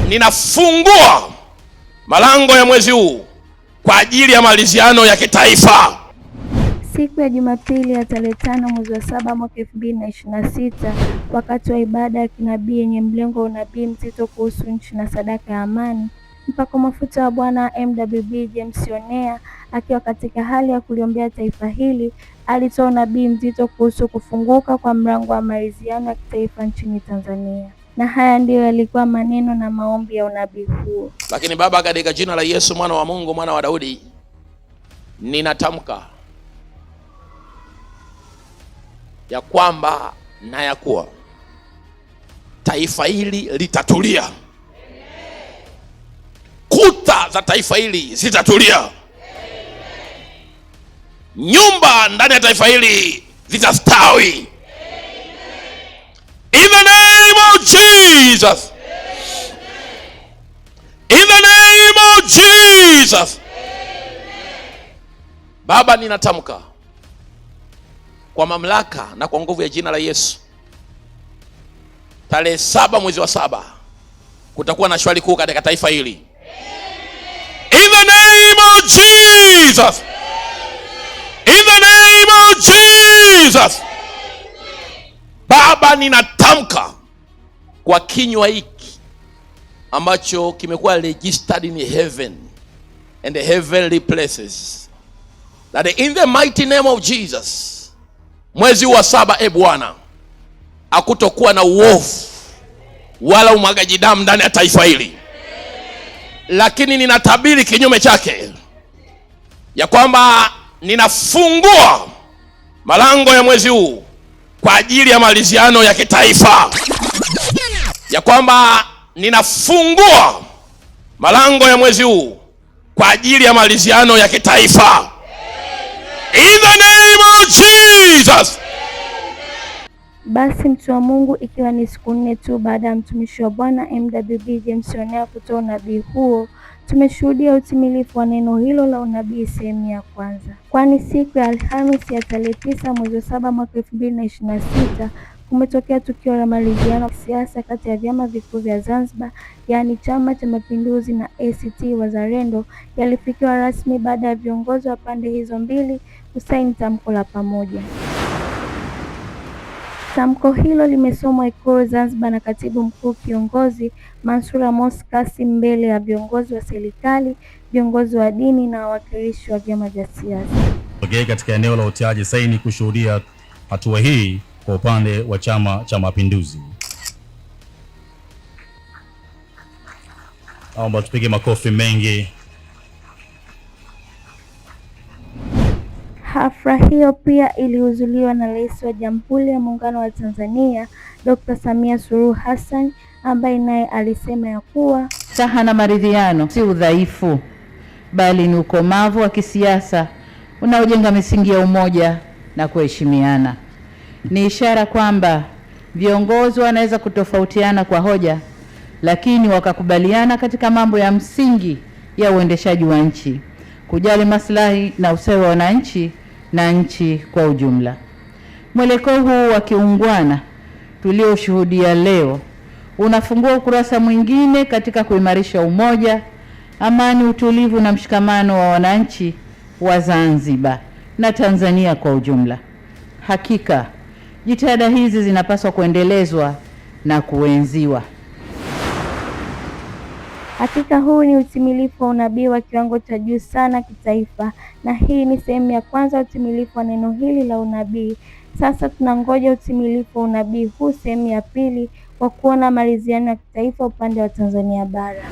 ninafungua malango ya mwezi huu kwa ajili ya maliziano ya kitaifa. Siku ya Jumapili ya tarehe 5 mwezi wa 7 mwaka 2026, wakati wa ibada ya kinabii yenye mlengo wa unabii mzito kuhusu nchi na sadaka ya amani, mpako mafuta wa Bwana MWB James Onea akiwa katika hali ya kuliombea taifa hili alitoa unabii mzito kuhusu kufunguka kwa mlango wa maridhiano ya kitaifa nchini Tanzania. Na haya ndiyo yalikuwa maneno na maombi ya unabii huo. Lakini Baba, katika jina la Yesu mwana wa Mungu, mwana wa Daudi, ninatamka ya kwamba na ya kuwa taifa hili litatulia. Kuta za taifa hili zitatulia. Nyumba ndani ya taifa hili zitastawi. In the name of Jesus. In the name of Jesus. Baba, ninatamka kwa mamlaka na kwa nguvu ya jina la Yesu, tarehe 7 mwezi wa 7 kutakuwa na shwari kuu katika taifa hili. In the name of Jesus. In the name of Jesus. Baba, ninatamka kwa kinywa hiki ambacho kimekuwa registered in heaven and the heavenly places, that in the mighty name of Jesus, mwezi wa 7, Bwana, hakutokuwa na uovu wala umwagaji damu ndani ya taifa hili. Lakini ninatabiri kinyume chake ya kwamba ninafungua malango ya mwezi huu kwa ajili ya maliziano ya kitaifa. Ya kwamba ninafungua malango ya mwezi huu kwa ajili ya maliziano ya kitaifa. In the name of Jesus. Basi mtu wa Mungu, ikiwa ni siku 4 tu baada ya mtumishi wa Bwana MWB James Onea kutoa unabii huo, tumeshuhudia utimilifu wa neno hilo la unabii sehemu ya kwanza. Kwani siku ya Alhamisi ya tarehe 9 mwezi wa 7 mwaka 2026 kumetokea tukio la maridhiano ya kisiasa kati ya vyama vikuu vya Zanzibar, yaani Chama cha Mapinduzi na ACT Wazalendo, yalifikiwa rasmi baada ya viongozi wa pande hizo mbili kusaini tamko la pamoja. Tamko hilo limesomwa Ikulu Zanzibar na Katibu Mkuu Kiongozi Mansur Amos Kassim mbele ya viongozi wa serikali, viongozi wa dini na wawakilishi wa vyama vya siasa. Katika eneo la utiaji saini kushuhudia hatua hii kwa upande wa Chama cha Mapinduzi. Naomba tupige makofi mengi. Hafla hiyo pia ilihudhuriwa na Rais wa Jamhuri ya Muungano wa Tanzania Dr. Samia Suluhu Hassan, ambaye naye alisema ya kuwa staha na maridhiano si udhaifu, bali ni ukomavu wa kisiasa unaojenga misingi ya umoja na kuheshimiana. Ni ishara kwamba viongozi wanaweza kutofautiana kwa hoja, lakini wakakubaliana katika mambo ya msingi ya uendeshaji wa nchi, kujali maslahi na ustawi wa wananchi na nchi kwa ujumla. Mwelekeo huu wa kiungwana tulioshuhudia leo unafungua ukurasa mwingine katika kuimarisha umoja, amani, utulivu na mshikamano wa wananchi wa Zanzibar na Tanzania kwa ujumla. Hakika jitihada hizi zinapaswa kuendelezwa na kuenziwa. Hakika huu ni utimilifu wa unabii wa kiwango cha juu sana kitaifa, na hii ni sehemu ya kwanza utimilifu wa neno hili la unabii. Sasa tunangoja utimilifu wa unabii huu sehemu ya pili, kwa kuona maridhiano ya kitaifa upande wa Tanzania bara.